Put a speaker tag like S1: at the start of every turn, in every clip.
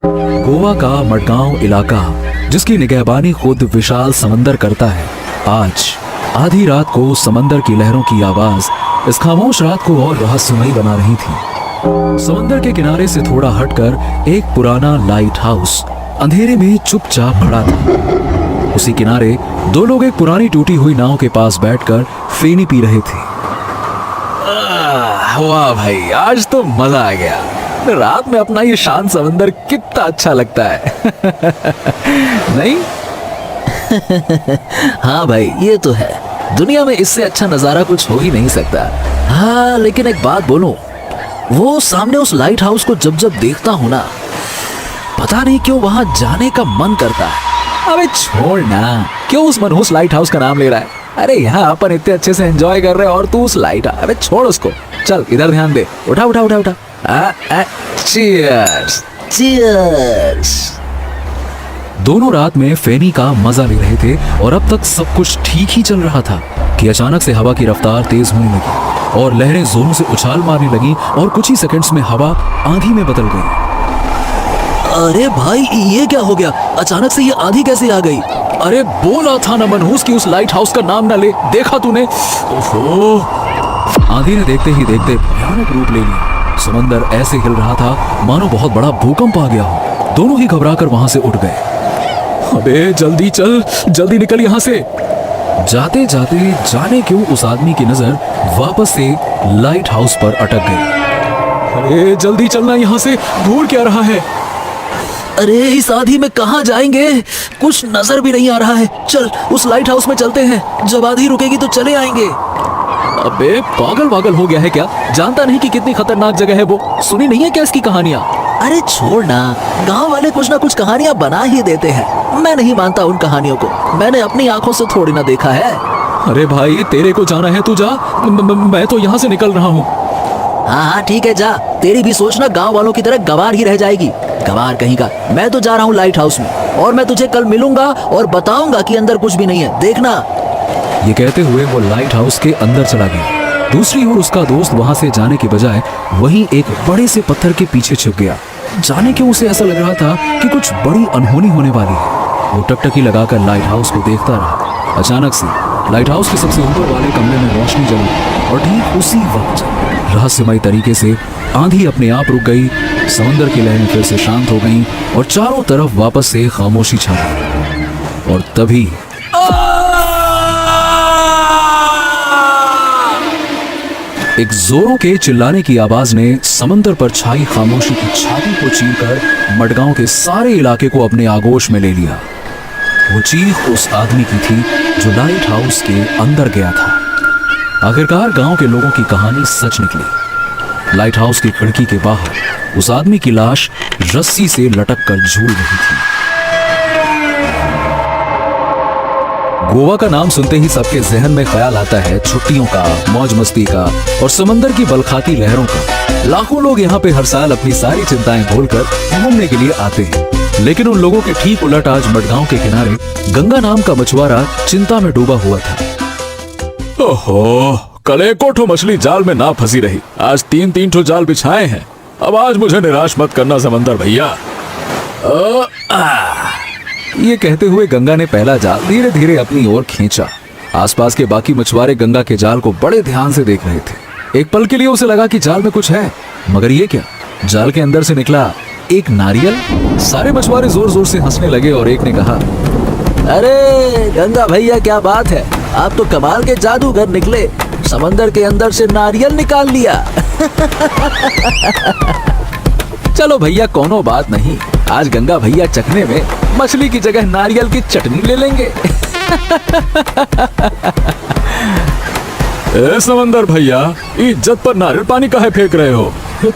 S1: गोवा का मडगांव इलाका, जिसकी निगहबानी खुद विशाल समंदर करता है, आज आधी रात को समंदर की लहरों की आवाज इस खामोश रात को और रहस्यमयी बना रही थी। समंदर के किनारे से थोड़ा हटकर एक पुराना लाइट हाउस अंधेरे में चुपचाप खड़ा था। उसी किनारे दो लोग एक पुरानी टूटी हुई नाव के पास बैठकर फेनी पी रहे थे। वाह भाई, आज तो मजा आ गया। रात में अपना ये शांत समंदर कितना अच्छा लगता है। नहीं?
S2: हाँ भाई, ये तो है। दुनिया में इससे अच्छा नजारा कुछ हो ही नहीं सकता। हाँ, लेकिन एक बात बोलूं, वो सामने उस लाइट हाउस को जब जब देखता हूं ना, पता नहीं क्यों वहां जाने का मन करता है।
S1: अबे छोड़ ना, क्यों उस मनहूस लाइट हाउस का नाम ले रहा है? अरे यहाँ अपन इतने अच्छे से एंजॉय कर रहे हैं और तू उस लाइट, अबे छोड़ उसको, चल इधर ध्यान दे। उठा उठा उठा उठा। Cheers
S2: cheers.
S1: दोनों रात में फेनी का मजा ले रहे थे और अब तक सब कुछ ठीक ही चल रहा था कि अचानक से हवा की रफ्तार तेज होने लगी और लहरें जोरों से उछाल मारने लगी और कुछ ही सेकंड्स में हवा आंधी में बदल गई।
S2: अरे भाई, ये क्या हो गया? अचानक से ये आंधी कैसे आ गई?
S1: अरे बोला था ना मनहूस कि उस लाइट हाउस का नाम ना ले, देखा तूने? ओहो! आंधी ने देखते ही देखते भयानक रूप ले लिया। समंदर ऐसे हिल रहा था मानो बहुत बड़ा भूकंप आ गया हो। दोनों ही घबराकर वहां से उठ गए। अबे जल्दी चल, जल्दी निकल यहाँ से। जाते जाते जाने क्यों उस आदमी की नजर वापस से लाइट हाउस पर अटक गई। अरे जल्दी चलना यहाँ से, घूर क्या रहा है?
S2: अरे इस आंधी में कहाँ जाएंगे? कुछ नजर भी नहीं आ रहा है। चल उस लाइट हाउस में चलते हैं, जब आंधी रुकेगी तो चले आएंगे।
S1: अबे पागल वागल हो गया है क्या? जानता नहीं कि कितनी खतरनाक जगह है वो? सुनी नहीं है क्या इसकी कहानियाँ?
S2: अरे छोड़ ना, गांव वाले कुछ ना कुछ कहानियां बना ही देते हैं। मैं नहीं मानता उन कहानियों को, मैंने अपनी आंखों से थोड़ी ना देखा है।
S1: अरे भाई, तेरे को जाना है तू जा, मैं तो यहाँ से निकल रहा हूँ।
S2: हाँ हाँ ठीक है, जा। तेरी भी सोच ना गाँव वालों की तरह गवार ही रह जाएगी। गवार कहीं का। मैं तो जा रहा हूँ लाइट हाउस में, और मैं तुझे कल मिलूंगा और बताऊंगा कि अंदर कुछ भी नहीं है, देखना।
S1: ये कहते हुए वो लाइट हाउस के अंदर चला गया। दूसरी ओर उसका दोस्त वहां से जाने के बजाय वहीं एक बड़े से पत्थर के पीछे छुप गया। जाने क्यों उसे ऐसा लग रहा था कि कुछ बड़ी अनहोनी होने वाली है। वो टकटकी लगाकर लाइट हाउस को देखता रहा। अचानक से लाइट हाउस के सबसे ऊपर वाले कमरे में रोशनी जली और ठीक उसी वक्त रहस्यमय तरीके से आंधी अपने आप रुक गई। समंदर की लहरें फिर से शांत हो गईं और चारों तरफ वापस से खामोशी छा गई। और तभी एक जोरों के चिल्लाने की आवाज ने समंदर पर छाई खामोशी की छाती को चीरकर मडगांव के सारे इलाके को अपने आगोश में ले लिया। वो चीख उस आदमी की थी जो लाइट हाउस के अंदर गया था। आखिरकार गांव के लोगों की कहानी सच निकली। लाइट हाउस की खिड़की के बाहर उस आदमी की लाश रस्सी से लटक कर झूल रही थी। गोवा का नाम सुनते ही सबके जहन में ख्याल आता है छुट्टियों का, मौज मस्ती का और समंदर की बलखाती लहरों का। लाखों लोग यहाँ पे हर साल अपनी सारी चिंताएं भूलकर घूमने के लिए आते हैं। लेकिन उन लोगों के ठीक उलट आज मडगांव के किनारे गंगा नाम का मछुआरा चिंता में डूबा हुआ था। ओहो, कल एको ठो मछली जाल में ना फंसी रही, आज तीन तीन ठो जाल बिछाए हैं। अब आज मुझे निराश मत करना समंदर भैया। ये कहते हुए गंगा ने पहला जाल धीरे धीरे अपनी ओर खींचा। आसपास के बाकी मछुआरे गंगा के जाल को बड़े ध्यान से देख रहे थे। एक पल के लिए उसे लगा कि जाल में कुछ है, मगर ये क्या? जाल के अंदर से निकला एक नारियल। सारे मछुआरे जोर जोर से हंसने लगे और एक ने कहा,
S2: अरे गंगा भैया, क्या बात है, आप तो कमाल के जादूगर निकले। समंदर के अंदर से नारियल निकाल लिया।
S1: चलो भैया, कोनो बात नहीं, आज गंगा भैया चखने में मछली की जगह नारियल की चटनी ले लेंगे। ए समंदर भैया, इज्जत पर नारियल पानी काहे फेंक रहे हो?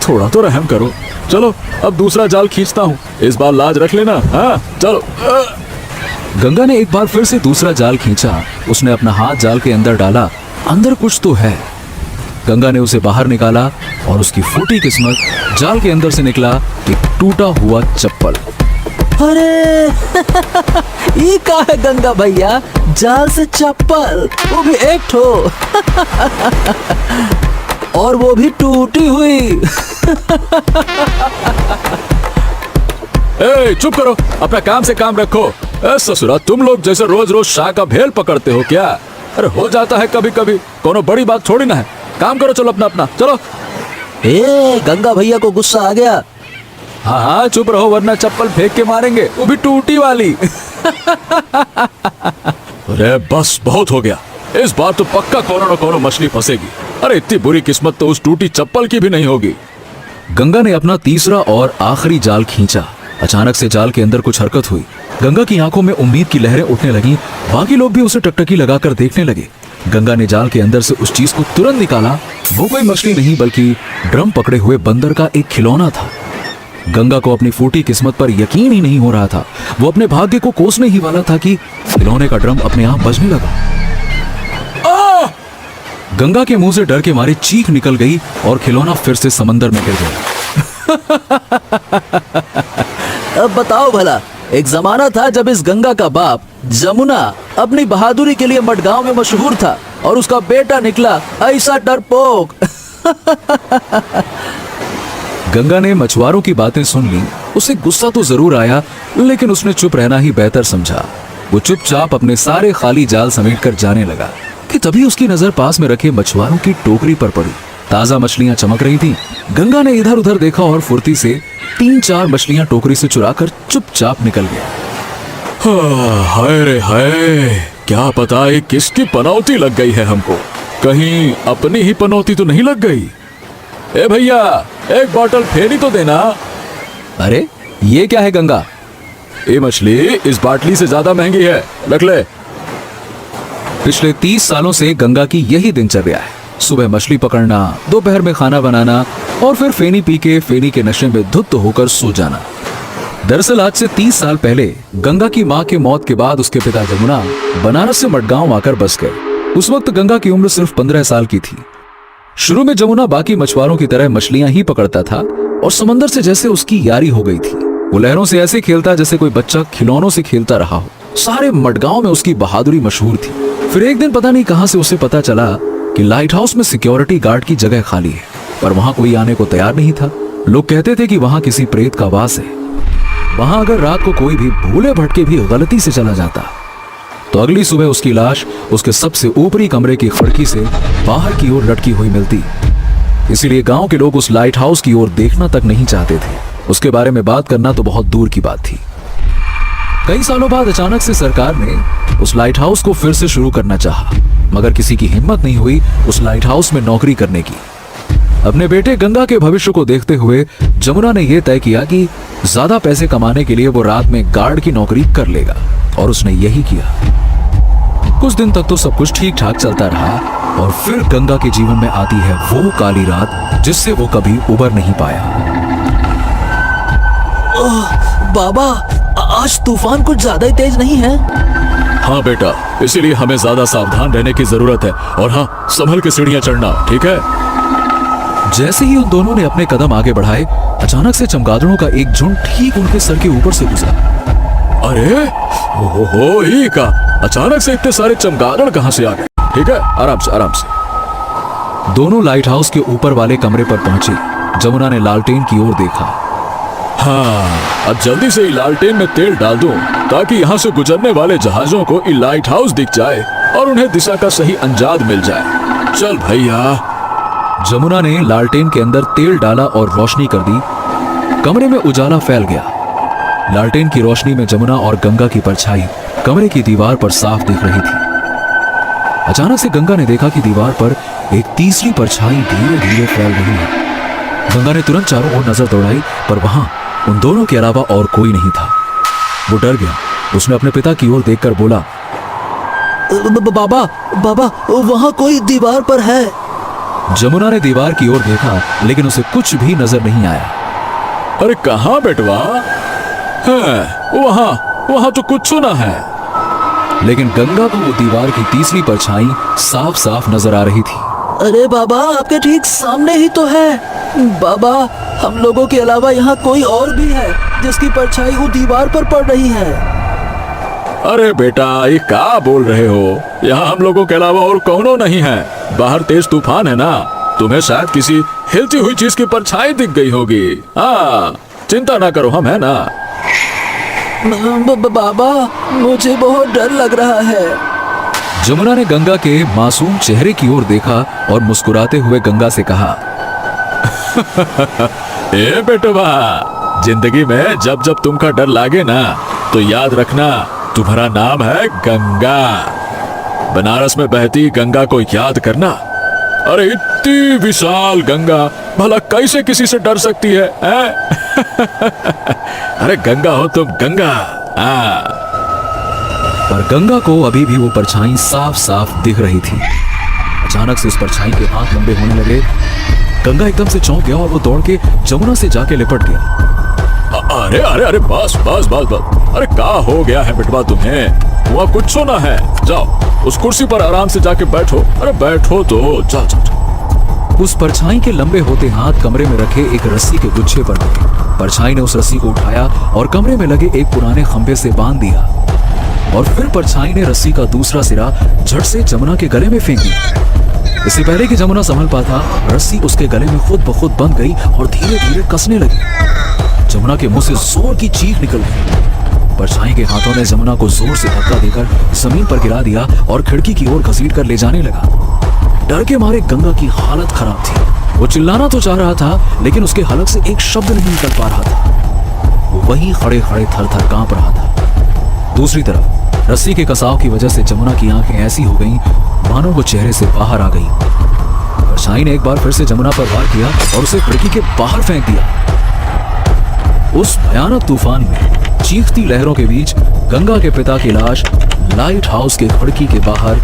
S1: थोड़ा तो रहम करो। चलो अब दूसरा जाल खींचता हूँ, इस बार लाज रख लेना। हाँ चलो। गंगा ने एक बार फिर से दूसरा जाल खींचा। उसने अपना हाथ जाल के अंदर डाला, अंदर कुछ तो है। गंगा ने उसे बाहर निकाला और उसकी फूटी किस्मत जाल के अंदर से निकला एक टूटा हुआ चप्पल।
S2: अरे ये क्या है गंगा भैया, जाल से चप्पल, वो भी एक ठो। और वो भी टूटी हुई।
S1: ए चुप करो, अपना काम से काम रखो। ए ससुरा, तुम लोग जैसे रोज रोज शाह का भेल पकड़ते हो क्या? अरे हो जाता है कभी कभी, कोनो बड़ी बात थोड़ी ना है। काम करो, चलो अपना अपना चलो।
S2: ए गंगा भैया को गुस्सा आ गया।
S1: हाँ हाँ चुप रहो, वरना चप्पल फेंक के मारेंगे, वो भी टूटी वाली। अरे बस बहुत हो गया, इस बार तो पक्का कोनो न कोनो मछली फंसेगी। अरे इतनी बुरी किस्मत तो उस टूटी चप्पल की भी नहीं होगी। गंगा ने अपना तीसरा और आखिरी जाल खींचा। अचानक से जाल के अंदर कुछ हरकत हुई। गंगा की आंखों में उम्मीद की लहरें उठने लगीं। बाकी लोग भी उसे टकटकी लगाकर देखने लगे। गंगा ने जाल के अंदर से उस चीज को तुरंत निकाला। वो कोई मछली नहीं बल्कि ड्रम पकड़े हुए बंदर का एक खिलौना था। गंगा को अपनी फूटी किस्मत पर यकीन ही नहीं हो रहा था। वो अपने भाग्य को कोसने ही वाला था कि खिलौने का ड्रम अपने आप बजने लगा। गंगा के मुंह से डर के मारे चीख निकल गई और खिलौना फिर से समंदर में गिर गया।
S2: अब बताओ भला, एक जमाना था जब इस गंगा का बाप जमुना अपनी बहादुरी के लिए मडगांव में मशहूर था और उसका बेटा निकला ऐसा डरपोक।
S1: गंगा ने मछुआरों की बातें सुन ली। उसे गुस्सा तो जरूर आया, लेकिन उसने चुप रहना ही बेहतर समझा। वो चुपचाप अपने सारे खाली जाल समेटकर जाने लगा कि तभी उसकी नजर पास में रखे मछुआरों की टोकरी पर पड़ी। ताजा मछलियां चमक रही थीं। गंगा ने इधर उधर देखा और फुर्ती से 3-4 मछलियां टोकरी से चुराकर चुपचाप निकल गया। हाय रे हाय, क्या पता ये किसकी पनौती लग गई है हमको। कहीं अपनी ही पनौती तो नहीं लग गई। ए भैया, एक बोतल फेरी तो देना। अरे ये क्या है गंगा? ये मछली इस बाटली से ज्यादा महंगी है, रख ले। पिछले 30 सालों से गंगा की यही दिनचर्या है। सुबह मछली पकड़ना, दोपहर में खाना बनाना और फिर फेनी पी के फेनी के नशे में धुत होकर सो जाना। दरअसल आज से 30 साल पहले गंगा की मां के मौत के बाद उसके पिता जमुना बनारस से मडगांव आकर बस गए। उस वक्त गंगा की उम्र सिर्फ 15 साल की थी। शुरू में जमुना बाकी मछुआरों की तरह मछलियां ही पकड़ता था और समंदर से जैसे उसकी यारी हो गई थी। वो लहरों से ऐसे खेलता जैसे कोई बच्चा खिलौनों से खेलता रहा हो। सारे मडगांव में उसकी बहादुरी मशहूर थी। फिर एक दिन पता नहीं कहां से उसे पता चला कि लाइट हाउस में सिक्योरिटी गार्ड की जगह खाली है, पर वहां कोई आने को तैयार नहीं था। लोग कहते थे कि वहां किसी प्रेत का वास है। वहां अगर रात को कोई भी भूले भटके भी गलती से चला जाता तो अगली सुबह उसकी लाश उसके सबसे ऊपरी कमरे की खिड़की से बाहर की ओर लटकी हुई मिलती। इसीलिए गांव के लोग उस लाइट हाउस की ओर देखना तक नहीं चाहते थे। उसके बारे में बात करना तो बहुत दूर की बात थी। कई सालों बाद अचानक से सरकार ने उस लाइट हाउस को फिर से शुरू करना चाहा, मगर किसी की हिम्मत नहीं हुई उस लाइट हाउस में नौकरी करने की। अपने बेटे गंगा के भविष्य को देखते हुए जमुना ने यह तय किया कि ज्यादा पैसे कमाने के लिए वो रात में गार्ड की नौकरी कर लेगा, और उसने यही किया। कुछ दिन तक तो सब कुछ ठीक ठाक चलता रहा और फिर गंगा के जीवन में आती है वो काली रात जिससे वो कभी उबर नहीं पाया।
S2: बाबा, आज तूफान कुछ ज्यादा ही तेज नहीं है?
S1: हाँ बेटा, इसीलिए हमें ज्यादा सावधान रहने की जरूरत है। और हाँ, संभल के सीढ़ियां चढ़ना, ठीक है? जैसे ही उन दोनों ने अपने कदम आगे बढ़ाए, अचानक से चमगादड़ों का एक झुंड ठीक उनके सर के ऊपर से गुजरा। अरे हो ये का, अचानक से इतने सारे चमगादड़ कहां से आ गए? ठीक है, आराम से आराम से। दोनों लाइट हाउस के ऊपर वाले कमरे पर पहुंचे। जमुना ने लालटेन की ओर देखा। हाँ, अब जल्दी से लालटेन में तेल डाल दूं ताकि यहाँ से गुजरने वाले जहाजों को लाइट हाउस दिख जाए और उन्हें दिशा का सही अंदाज मिल जाए। चल भैया। जमुना ने लालटेन के अंदर तेल डाला और रोशनी कर दी। कमरे में उजाला फैल गया। लालटेन की रोशनी में जमुना और गंगा की परछाई कमरे की दीवार पर साफ दिख रही थी। अचानक से गंगा ने देखा कि दीवार पर एक तीसरी परछाई धीरे धीरे फैल रही है। गंगा ने तुरंत चारों ओर नजर दौड़ाई, पर वहां उन दोनों के अलावा और कोई नहीं था। वो डर गया। उसने अपने पिता की ओर देखकर बोला,
S2: बाबा बाबा, वहां कोई दीवार पर है।
S1: जमुना ने दीवार की ओर देखा, लेकिन उसे कुछ भी नजर नहीं आया। अरे कहां बेटवा? वहां तो कुछ ना है। लेकिन गंगा को वो दीवार की तीसरी परछाई साफ साफ नजर आ रही थी।
S2: अरे बाबा, आपके ठीक सामने ही तो है। बाबा, हम लोगों के अलावा यहाँ कोई और भी है जिसकी परछाई वो दीवार पर पड़ रही है।
S1: अरे बेटा, ये क्या बोल रहे हो? यहाँ हम लोगों के अलावा और कौनो नहीं है। बाहर तेज तूफान है ना, तुम्हें शायद किसी हिलती हुई चीज की परछाई दिख गई होगी। हाँ, चिंता ना करो, हम है ना।
S2: बाबा, मुझे बहुत डर लग रहा है।
S1: जमुना ने गंगा के मासूम चेहरे की ओर देखा और मुस्कुराते हुए गंगा से कहा,
S3: ए बेटवा, जिंदगी में जब जब तुमका डर लागे ना तो याद रखना तुम्हारा नाम है गंगा। बनारस में बहती गंगा को याद करना। अरे इतनी विशाल गंगा भला कैसे किसी से डर सकती है, अरे गंगा हो तुम, गंगा।
S1: पर गंगा को अभी भी वो परछाई साफ साफ दिख रही थी। अचानक से उस परछाई के हाथ लंबे होने लगे। गंगा एकदम से चौंक गया और वो दौड़ के जमुना से जाके लिपट गया।
S3: अरे अरे अरे बस बस बस बस, अरे क्या हो गया है बेटवा तुम्हें? वहाँ कुछ सोना है, जाओ उस कुर्सी पर आराम से जाके बैठो। अरे बैठो तो, जाओ जाओ।
S1: उस परछाई के लंबे होते हाथ कमरे में रखे एक रस्सी के गुच्छे पर गए। परछाई ने उस रस्सी को उठाया और कमरे में लगे एक पुराने खंभे से बांध दिया और फिर परछाई ने रस्सी का दूसरा सिरा झट से जमुना के गले में फेंक दिया। इससे पहले कि जमुना संभल पाता, रस्सी उसके गले में खुद ब खुद बंध गई और धीरे धीरे कसने लगी। जमुना के मुंह से जोर की चीख निकल गई। परछाई के हाथों ने जमुना को जोर से धक्का देकर जमीन पर गिरा दिया और खिड़की की ओर घसीट कर ले जाने लगा। डर के मारे गंगा की हालत खराब थी। वो चिल्लाना तो चाह रहा था, लेकिन उसके हलक से एक शब्द नहीं निकल पा रहा था। वो वहीं खड़े खड़े थर थर कांप रहा था। दूसरी तरफ रस्सी के कसाव की वजह से जमुना की आंखें ऐसी हो गईं मानो वो चेहरे से बाहर आ गई। परछाई ने एक बार फिर से जमुना पर वार किया और उसे खिड़की के बाहर फेंक दिया। उस भयानक तूफान में चीखती लहरों के बीच गंगा के पिता की लाश लाइट हाउस के खिड़की के बाहर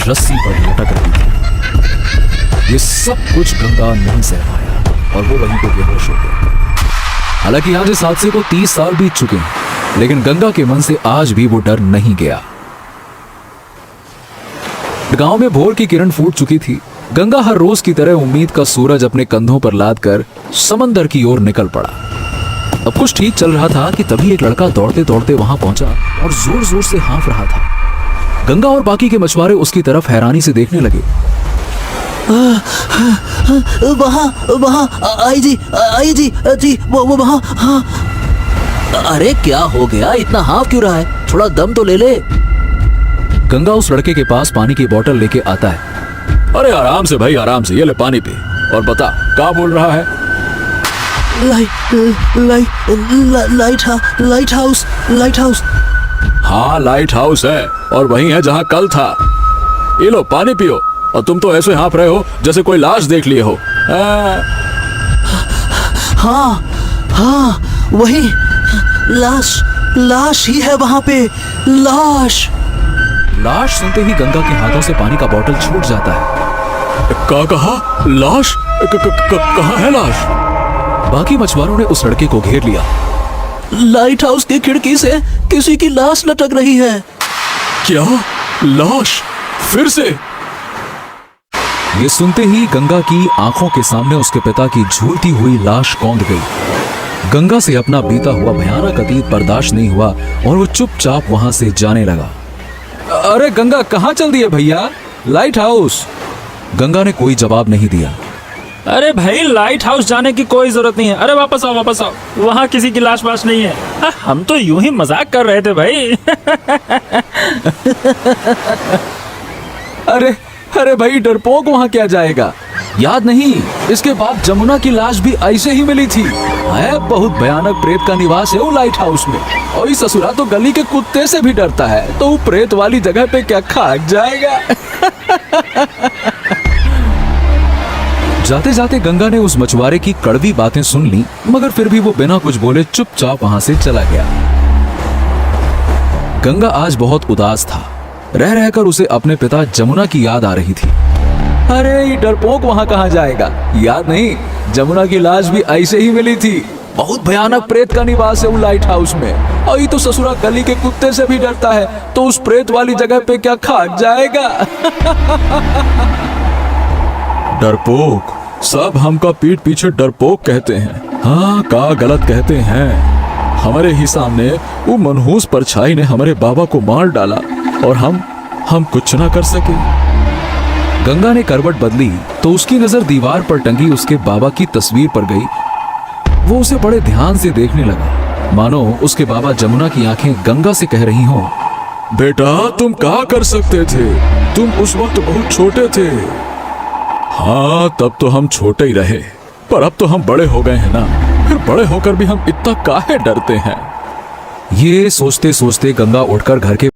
S1: रस्सी पर लटक रही थी। ये सब कुछ गंगा नहीं सह पाया और वो वहीं पे बेहोश हो गया। हालांकि आज इस हादसे को 30 साल बीत चुके हैं, लेकिन गंगा के मन से आज भी वो डर नहीं गया। गांव में भोर की किरण फूट चुकी थी। गंगा हर रोज की तरह उम्मीद का सूरज अपने कंधों पर लाद कर समंदर की ओर निकल पड़ा। अब कुछ ठीक चल रहा था कि तभी एक लड़का दौड़ते दौड़ते वहां पहुंचा और जोर जोर से हाँफ रहा था। गंगा और बाकी के मछुआरे उसकी तरफ हैरानी से देखने लगे।
S2: वहाँ आई जी, वो वहाँ। हाँ। अरे क्या हो गया, इतना हाँफ क्यों रहा है? थोड़ा दम तो ले ले।
S1: गंगा उस लड़के के पास पानी की बोतल लेके आता है।
S3: अरे आराम से भाई, आराम से, ये ले पानी पी और बता क्या बोल रहा है।
S2: Light house.
S3: हाँ लाइट हाउस है और वही है जहाँ कल था। ये लो पानी पियो। और तुम तो ऐसे हाँफ रहे हो जैसे कोई लाश देख लिए हो।
S2: हाँ वही लाश ही है वहाँ पे। लाश
S1: सुनते ही गंगा के हाथों से पानी का बोतल छूट जाता है।
S3: क्या कहा? लाश? कहाँ है लाश?
S1: बाकी मछुआरों ने उस लड़के को घेर लिया।
S2: लाइट हाउस की खिड़की से किसी की लाश लटक रही है।
S3: क्या? लाश? फिर से?
S1: ये सुनते ही गंगा की आंखों के सामने उसके पिता की झूलती हुई लाश कौंध गई। गंगा से अपना बीता हुआ भयानक अतीत बर्दाश्त नहीं हुआ और वो चुपचाप वहां से जाने लगा। अरे गंगा, कहाँ चल दिए भैया? Light house. गंगा ने कोई जवाब नहीं दिया।
S4: अरे भाई, लाइट हाउस जाने की कोई जरूरत नहीं है। अरे वापस आओ। वहाँ किसी की लाश वाश नहीं है। हम तो यूं ही मजाक कर रहे थे भाई।
S1: अरे भाई, डरपोक वहाँ क्या जाएगा? याद नहीं, इसके बाद जमुना की लाश भी ऐसे ही मिली थी। है बहुत भयानक प्रेत का निवास है वो लाइट हाउस में। और इस ससुरा तो गली के कुत्ते से भी डरता है, तो वो प्रेत वाली जगह पे क्या खाक जाएगा? जाते जाते गंगा ने उस मछुआरे की कड़वी बातें सुन ली, मगर फिर भी वो बिना कुछ बोले चुपचाप वहां से चला गया। गंगा आज बहुत उदास था। रह रहकर उसे अपने पिता जमुना की याद आ रही थी। अरे ये डरपोक वहां कहाँ जाएगा? याद नहीं, जमुना की लाश भी ऐसे ही मिली थी। बहुत भयानक प्रेत का निवास है वो लाइट हाउस में। और ये तो ससुरा गली के कुत्ते से भी डरता है, तो उस प्रेत वाली जगह पे क्या खाक जाएगा?
S3: डरपोक? सब हमका पीठ पीछे डरपोक कहते हैं। हाँ, का गलत कहते हैं। हमारे ही सामने वो मनहूस परछाई ने हमारे बाबा को मार डाला और हम कुछ ना कर सके।
S1: गंगा ने करवट बदली तो उसकी नजर दीवार पर टंगी उसके बाबा की तस्वीर पर गई। वो उसे बड़े ध्यान से देखने लगा। मानो उसके बाबा जमुना की आंखें गंगा से कह रही हों,
S3: बेटा तुम क्या कर सकते थे, तुम उस वक्त बहुत छोटे थे। हाँ तब तो हम छोटे ही रहे, पर अब तो हम बड़े हो गए हैं ना, फिर बड़े होकर भी हम इतना काहे डरते हैं।
S1: ये सोचते सोचते गंगा उठकर घर के